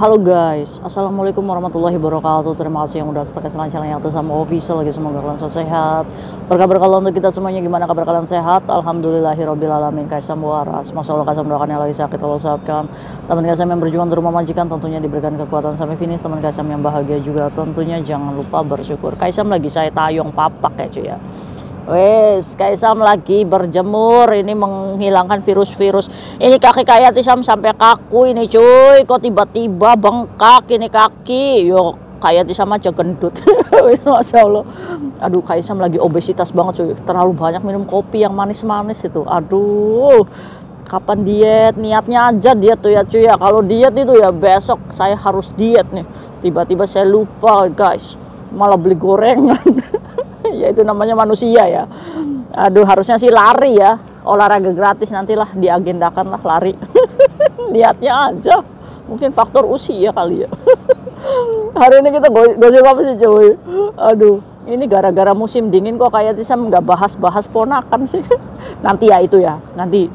Halo guys, assalamualaikum warahmatullahi wabarakatuh. Terima kasih yang udah stay channel yang atas sama official lagi. Semoga kalian selalu sehat. Berkabar kalau untuk kita semuanya, gimana kabar kalian? Sehat? Alhamdulillahirobbilalamin. Kaisam waras, masya Allah. Kaisam doakan yang lagi sakit Allah sehatkan. Teman Kaisam yang berjuang di rumah majikan tentunya diberikan kekuatan sampai finish. Teman Kaisam yang bahagia juga tentunya jangan lupa bersyukur. Kaisam lagi saya tayong papak ya cuy ya. Wes, Kaisam lagi berjemur, ini menghilangkan virus-virus. Ini kaki kayak Tisam sampai kaku ini cuy. Kok tiba-tiba bengkak ini kaki. Yo, kayak Tisam aja gendut. Masya Allah. Aduh, Kaisam lagi obesitas banget cuy. Terlalu banyak minum kopi yang manis-manis itu. Aduh. Kapan diet? Niatnya aja diet tuh ya cuy ya. Kalau diet itu ya besok saya harus diet nih. Tiba-tiba saya lupa guys. Malah beli gorengan. Ya itu namanya manusia ya. Aduh, harusnya sih lari ya, olahraga gratis, nantilah diagendakan lah lari. Niatnya aja, mungkin faktor usia kali ya. Hari ini kita gosip apa sih cuy? Aduh, ini gara-gara musim dingin kok kayak Tisam nggak bahas-bahas ponakan sih. Nanti ya itu ya, nanti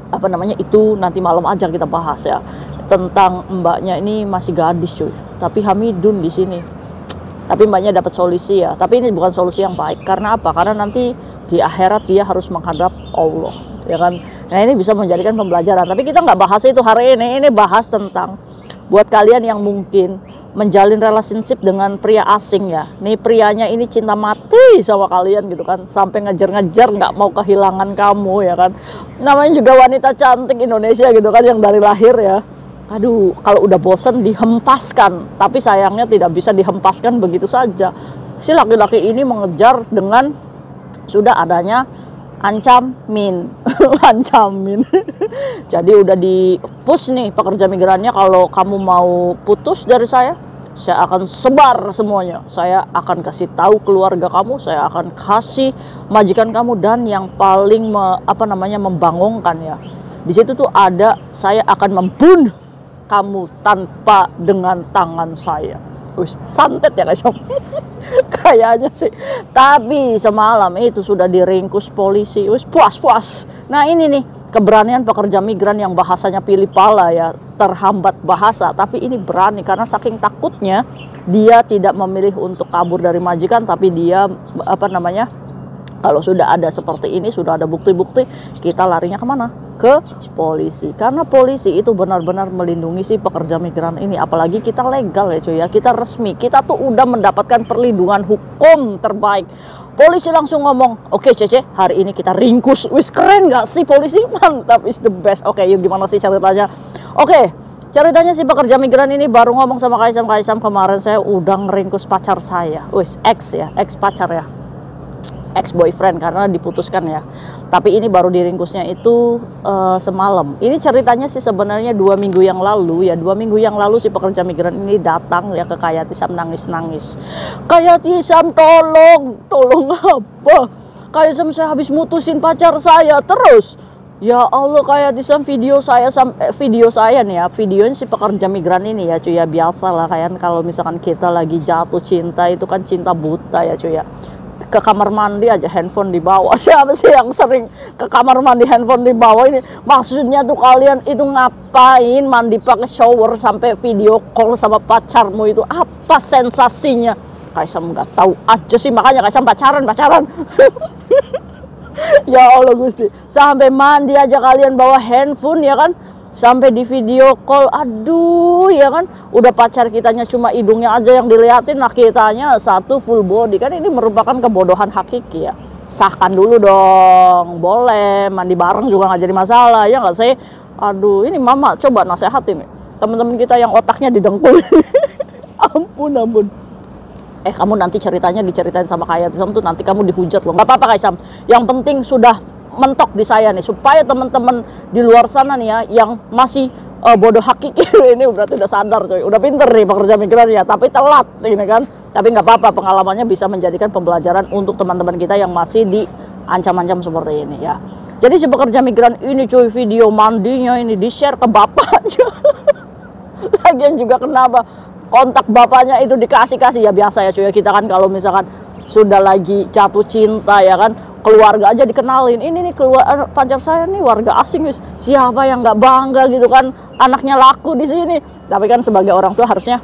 apa namanya itu nanti malam aja kita bahas ya tentang mbaknya ini masih gadis cuy, tapi Hamidun di sini. Tapi mbaknya dapat solusi ya. Tapi ini bukan solusi yang baik. Karena apa? Karena nanti di akhirat dia harus menghadap Allah, ya kan? Nah ini bisa menjadikan pembelajaran. Tapi kita nggak bahas itu hari ini. Ini bahas tentang buat kalian yang mungkin menjalin relationship dengan pria asing ya. Nih prianya ini cinta mati sama kalian gitu kan. Sampai ngejar-ngejar nggak mau kehilangan kamu ya kan. Namanya juga wanita cantik Indonesia gitu kan yang dari lahir ya. Aduh, kalau udah bosen dihempaskan, tapi sayangnya tidak bisa dihempaskan begitu saja. Si laki-laki ini mengejar dengan sudah adanya ancamin, ancamin. Jadi udah di push nih pekerja migrannya, kalau kamu mau putus dari saya akan sebar semuanya. Saya akan kasih tahu keluarga kamu, saya akan kasih majikan kamu, dan yang paling membangunkan ya. Di situ tuh ada, saya akan membunuh kamu tanpa dengan tangan saya. Wih, santet ya guys. Kayaknya sih. Tapi semalam itu sudah diringkus polisi. Wih, puas. Nah ini nih keberanian pekerja migran yang bahasanya pilih pala ya, terhambat bahasa. Tapi ini berani karena saking takutnya dia tidak memilih untuk kabur dari majikan, tapi dia kalau sudah ada seperti ini, sudah ada bukti-bukti, kita larinya kemana? Ke polisi. Karena polisi itu benar-benar melindungi si pekerja migran ini. Apalagi kita legal ya cuy ya, kita resmi, kita tuh udah mendapatkan perlindungan hukum terbaik. Polisi langsung ngomong, oke Cece, hari ini kita ringkus. Wis, keren gak sih polisi? Mantap, is the best. Oke, yuk gimana sih ceritanya? Oke, ceritanya si pekerja migran ini baru ngomong sama Kaisam, kemarin saya udah ngeringkus pacar saya. Wis, ex pacar ya, ex boyfriend, karena diputuskan ya. Tapi ini baru diringkusnya itu semalam. Ini ceritanya sih sebenarnya 2 minggu yang lalu ya. 2 minggu yang lalu si pekerja migran ini datang ya ke Kayak Tisam, nangis-nangis. Kayak Tisam, tolong apa? Kayak Tisam, saya habis mutusin pacar saya terus. Ya Allah, Kayak Tisam, video saya nih ya, videonya si pekerja migran ini ya cuy ya. Biasa lah kayak kalau misalkan kita lagi jatuh cinta, itu kan cinta buta ya cuy ya. Ke kamar mandi aja handphone dibawa. Siapa sih yang sering ke kamar mandi handphone dibawa ini? Maksudnya tuh kalian itu ngapain mandi pakai shower sampai video call sama pacarmu itu? Apa sensasinya? Kaisam nggak tahu aja sih, makanya Kaisam pacaran. Ya Allah Gusti, sampai mandi aja kalian bawa handphone ya kan? Sampai di video call, aduh ya kan, udah pacar kitanya cuma hidungnya aja yang dilihatin, nah kitanya satu full body. Kan ini merupakan kebodohan hakiki ya. Sahkan dulu dong, boleh mandi bareng juga nggak jadi masalah ya nggak sih? Aduh, ini mama coba nasehatin nih teman-teman kita yang otaknya didengkul. ampun. Kamu nanti ceritanya diceritain sama Kayak Tisam tuh, nanti kamu dihujat loh. Nggak apa-apa Kaisam, yang penting sudah mentok di saya nih, supaya teman-teman di luar sana nih ya yang masih bodoh hakiki ini berarti udah sadar coy, udah pinter nih pekerja migran ya, tapi telat ini kan. Tapi nggak apa-apa, pengalamannya bisa menjadikan pembelajaran untuk teman-teman kita yang masih diancam-ancam seperti ini ya. Jadi si pekerja migran ini cuy, video mandinya ini di-share ke bapaknya. Lagian juga kenapa kontak bapaknya itu dikasih ya, biasa ya cuy ya, kita kan kalau misalkan sudah lagi jatuh cinta ya kan, keluarga aja dikenalin, ini nih keluar pacar saya nih warga asing, siapa yang nggak bangga gitu kan, anaknya laku di sini. Tapi kan sebagai orang tua harusnya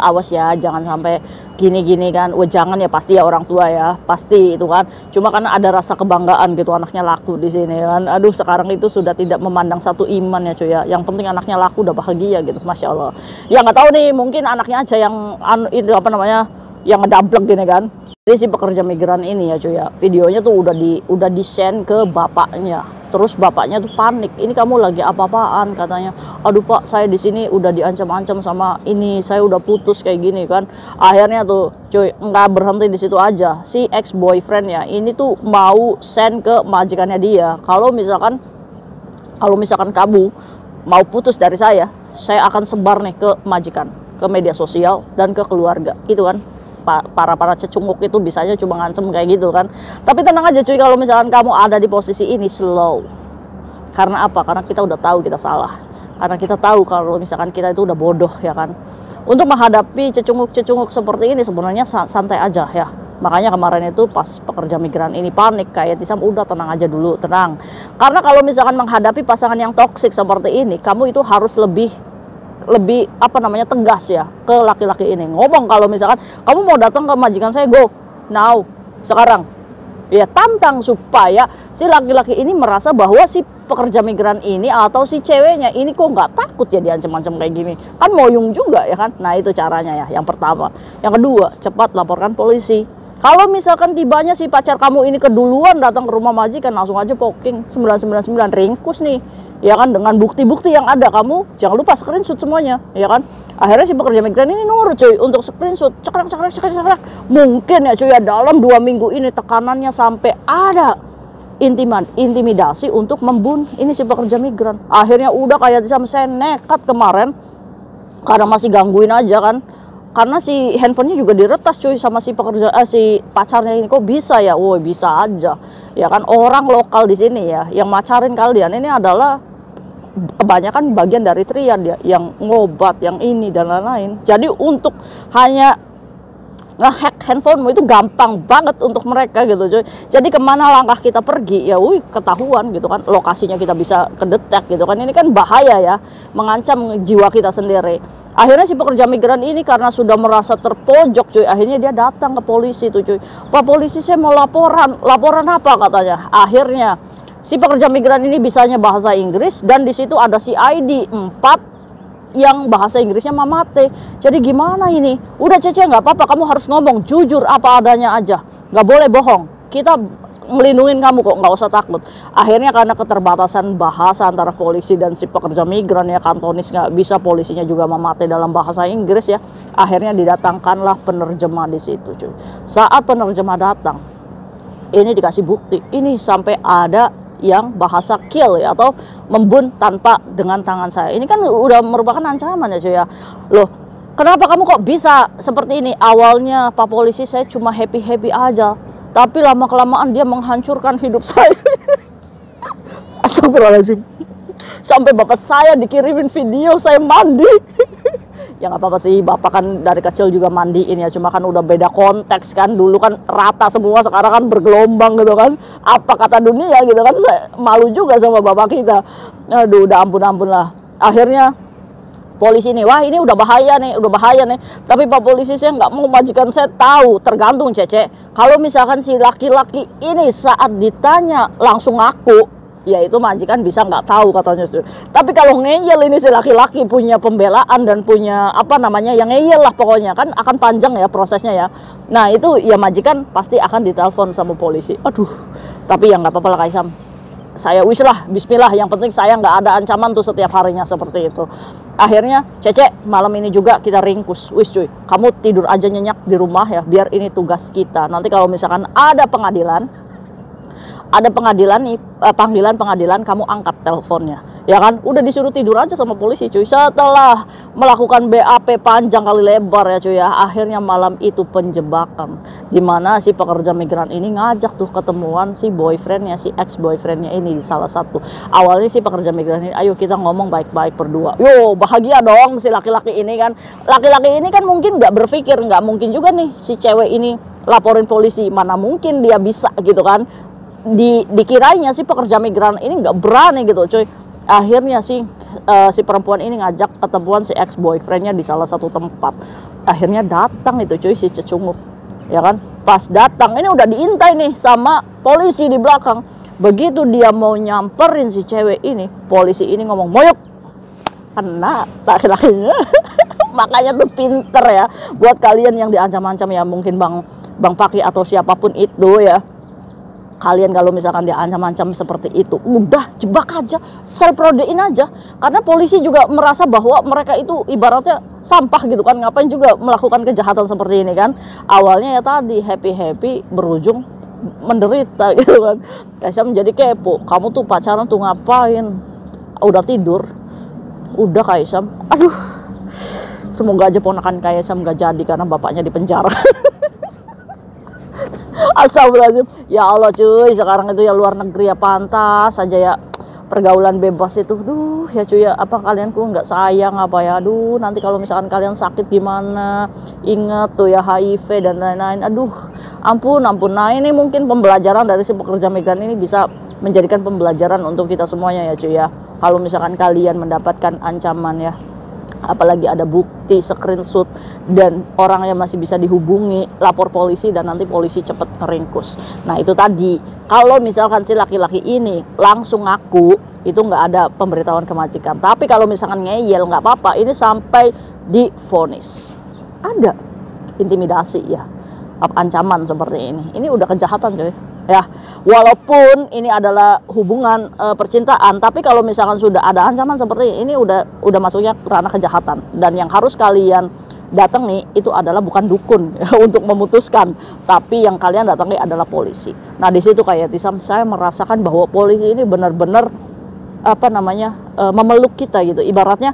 awas ya, jangan sampai gini-gini kan. Jangan ya, pasti ya orang tua ya, pasti itu kan. Cuma karena ada rasa kebanggaan gitu, anaknya laku di sini kan. Aduh, sekarang itu sudah tidak memandang satu iman ya cuy ya. Yang penting anaknya laku udah bahagia gitu, masya Allah. Ya nggak tahu nih, mungkin anaknya aja yang itu apa namanya, yang ngedablek gini kan. Jadi si pekerja migran ini ya cuy ya, videonya tuh udah di-send ke bapaknya. Terus bapaknya tuh panik, ini kamu lagi apa-apaan katanya. Aduh Pak, saya di sini udah diancam-ancam sama ini, saya udah putus kayak gini kan. Akhirnya tuh cuy, nggak berhenti di situ aja. Si ex boyfriend ya ini tuh mau send ke majikannya dia. Kalau misalkan kamu mau putus dari saya akan sebar nih ke majikan, ke media sosial dan ke keluarga. Itu kan. Para cecunguk itu bisanya cuma ngancem kayak gitu kan. Tapi tenang aja cuy, kalau misalkan kamu ada di posisi ini, slow. Karena apa? Karena kita udah tahu kita salah. Karena kita tahu kalau misalkan kita itu udah bodoh ya kan. Untuk menghadapi cecunguk-cecunguk seperti ini sebenarnya santai aja ya. Makanya kemarin itu pas pekerja migran ini panik, kayak Tisam, udah tenang aja dulu, tenang. Karena kalau misalkan menghadapi pasangan yang toksik seperti ini, kamu itu harus lebih apa namanya, tegas ya ke laki-laki ini. Ngomong kalau misalkan kamu mau datang ke majikan saya, go now, sekarang ya, tantang supaya si laki-laki ini merasa bahwa si pekerja migran ini atau si ceweknya ini kok nggak takut ya diancam-ancam kayak gini kan, moyung juga ya kan. Nah itu caranya ya, yang pertama. Yang kedua, cepat laporkan polisi. Kalau misalkan tibanya si pacar kamu ini keduluan datang ke rumah majikan, langsung aja poking 999, ringkus nih ya kan, dengan bukti-bukti yang ada. Kamu jangan lupa screenshot semuanya ya kan. Akhirnya si pekerja migran ini nurut cuy untuk screenshot, cekrek. Mungkin ya cuy ya, dalam 2 minggu ini tekanannya sampai ada intimidasi untuk membunuh ini si pekerja migran. Akhirnya udah kayak sama saya nekat kemarin karena masih gangguin aja kan. Karena si handphonenya juga diretas cuy sama si pacarnya ini. Kok bisa ya? Woi, bisa aja ya kan. Orang lokal di sini ya yang macarin kalian ini adalah kebanyakan bagian dari triad ya, yang ngobat, yang ini dan lain-lain. Jadi untuk hanya ngehack handphonemu itu gampang banget untuk mereka gitu cuy. Jadi kemana langkah kita pergi ya, ketahuan gitu kan, lokasinya kita bisa kedetek gitu kan. Ini kan bahaya ya, mengancam jiwa kita sendiri. Akhirnya si pekerja migran ini karena sudah merasa terpojok cuy, akhirnya dia datang ke polisi tuh cuy. Pak polisi, saya mau laporan apa katanya. Akhirnya si pekerja migran ini bisanya bahasa Inggris dan di situ ada si ID 4 yang bahasa Inggrisnya mamate. Jadi gimana ini? Udah Cece, nggak apa-apa, kamu harus ngomong jujur apa adanya aja, nggak boleh bohong. Kita melindungi kamu kok, nggak usah takut. Akhirnya karena keterbatasan bahasa antara polisi dan si pekerja migran ya, kantonis nggak bisa, polisinya juga mamate dalam bahasa Inggris ya. Akhirnya didatangkanlah penerjemah di situ cuy. Saat penerjemah datang, ini dikasih bukti, ini sampai ada yang bahasa kill ya, atau membunuh tanpa dengan tangan saya. Ini kan udah merupakan ancaman ya cuy ya. Loh, kenapa kamu kok bisa seperti ini? Awalnya Pak polisi, saya cuma happy-happy aja, tapi lama-kelamaan dia menghancurkan hidup saya. Astagfirullahaladzim. Sampai bapak saya dikirimin video saya mandi. Ya nggak apa-apa sih, bapak kan dari kecil juga mandiin ya, cuma kan udah beda konteks kan. Dulu kan rata semua, sekarang kan bergelombang gitu kan. Apa kata dunia gitu kan, saya malu juga sama bapak kita. Aduh, udah ampun lah. Akhirnya polisi nih, wah ini udah bahaya nih. Tapi Pak polisi, saya nggak mau majikan saya tahu. Tergantung Cece, kalau misalkan si laki-laki ini saat ditanya langsung ngaku, ya itu majikan bisa nggak tahu katanya. Tapi kalau ngeyel ini si laki-laki punya pembelaan dan punya apa namanya, yang ngeyel lah pokoknya, kan akan panjang ya prosesnya ya. Nah itu ya majikan pasti akan ditelepon sama polisi. Aduh, tapi ya nggak apa-apa lah Kaisam, saya wis lah, bismillah, yang penting saya nggak ada ancaman tuh setiap harinya seperti itu. Akhirnya Cece, malam ini juga kita ringkus, wis cuy, kamu tidur aja nyenyak di rumah ya, biar ini tugas kita. Nanti kalau misalkan ada pengadilan nih, panggilan pengadilan, kamu angkat teleponnya ya kan. Udah disuruh tidur aja sama polisi cuy. Setelah melakukan BAP panjang kali lebar ya cuy ya, akhirnya malam itu penjebakan, dimana si pekerja migran ini ngajak tuh ketemuan si boyfriendnya, si ex boyfriendnya ini di salah satu. Awalnya si pekerja migran ini, ayo kita ngomong baik-baik berdua. Yo, bahagia dong si laki-laki ini kan. Laki-laki ini kan mungkin nggak berpikir, nggak mungkin juga nih si cewek ini laporin polisi, mana mungkin dia bisa gitu kan. Dikiranya si pekerja migran ini nggak berani gitu cuy. Akhirnya si perempuan ini ngajak ketemuan si ex boyfriendnya di salah satu tempat. Akhirnya datang itu cuy si Cecunguk, ya kan. Pas datang ini udah diintai nih sama polisi di belakang. Begitu dia mau nyamperin si cewek ini, polisi ini ngomong moyok, kena laki-lakinya. Makanya tuh pinter ya buat kalian yang diancam-ancam ya, mungkin Bang Fakih atau siapapun itu ya. Kalian kalau misalkan dia ancam-ancam seperti itu, udah jebak aja, self-prodein aja. Karena polisi juga merasa bahwa mereka itu ibaratnya sampah gitu kan, ngapain juga melakukan kejahatan seperti ini kan. Awalnya ya tadi happy-happy, berujung menderita gitu kan. Kaisam menjadi kepo, kamu tuh pacaran tuh ngapain? Udah tidur? Udah Kaisam, aduh. Semoga aja ponakan Kaisam gak jadi karena bapaknya di penjara. Astagfirullahaladzim. Ya Allah cuy, sekarang itu ya luar negeri ya pantas saja ya pergaulan bebas itu. Duh ya cuy ya, apa kalian kok nggak sayang apa ya? Aduh nanti kalau misalkan kalian sakit gimana? Ingat tuh ya HIV dan lain-lain. Aduh ampun. Nah ini mungkin pembelajaran dari si pekerja migran ini bisa menjadikan pembelajaran untuk kita semuanya ya cuy ya. Kalau misalkan kalian mendapatkan ancaman ya, apalagi ada bukti screenshot dan orang yang masih bisa dihubungi, lapor polisi dan nanti polisi cepet ngeringkus. Nah itu tadi, kalau misalkan si laki-laki ini langsung ngaku, itu nggak ada pemberitahuan kemajikan. Tapi kalau misalkan ngeyel nggak apa-apa, ini sampai divonis. Ada intimidasi ya, ancaman seperti ini udah kejahatan coy ya. Walaupun ini adalah hubungan percintaan, tapi kalau misalkan sudah ada ancaman seperti ini udah masuknya ranah kejahatan. Dan yang harus kalian datangi itu adalah bukan dukun ya, untuk memutuskan, tapi yang kalian datangi adalah polisi. Nah di situ kayak Tisam, saya merasakan bahwa polisi ini benar-benar memeluk kita gitu. Ibaratnya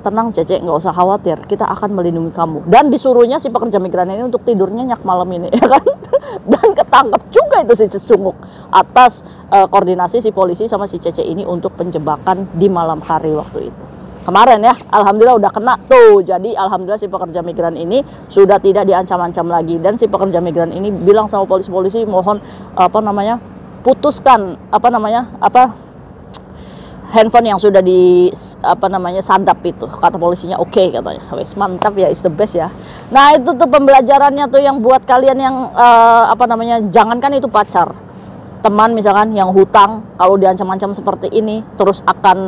tenang Cece, nggak usah khawatir, kita akan melindungi kamu. Dan disuruhnya si pekerja migran ini untuk tidur nyenyak malam ini ya kan. Dan ketangkep juga itu si Cecunguk atas koordinasi si polisi sama si Cece ini untuk penjebakan di malam hari waktu itu. Kemarin ya, alhamdulillah udah kena tuh. Jadi alhamdulillah si pekerja migran ini sudah tidak diancam-ancam lagi. Dan si pekerja migran ini bilang sama polisi mohon putuskan handphone yang sudah di sadap itu, kata polisinya oke, katanya. Wes mantap ya, is the best ya. Nah itu tuh pembelajarannya tuh yang buat kalian yang jangankan itu pacar, teman misalkan yang hutang, kalau diancam-ancam seperti ini terus akan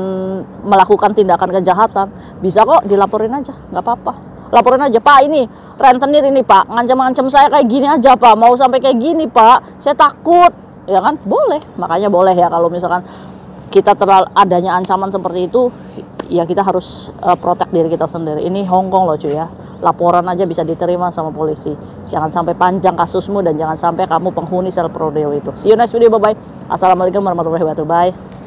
melakukan tindakan kejahatan, bisa kok dilaporin aja, nggak apa-apa. Laporin aja, Pak ini rentenir ini Pak, ngancam-ngancam saya kayak gini aja Pak, mau sampai kayak gini Pak, saya takut, ya kan? Boleh, makanya boleh ya kalau misalkan kita adanya ancaman seperti itu, ya kita harus protect diri kita sendiri. Ini Hongkong loh cuy ya, laporan aja bisa diterima sama polisi. Jangan sampai panjang kasusmu dan jangan sampai kamu penghuni sel prodeo itu. See you next video, bye bye. Assalamualaikum warahmatullahi wabarakatuh. Bye.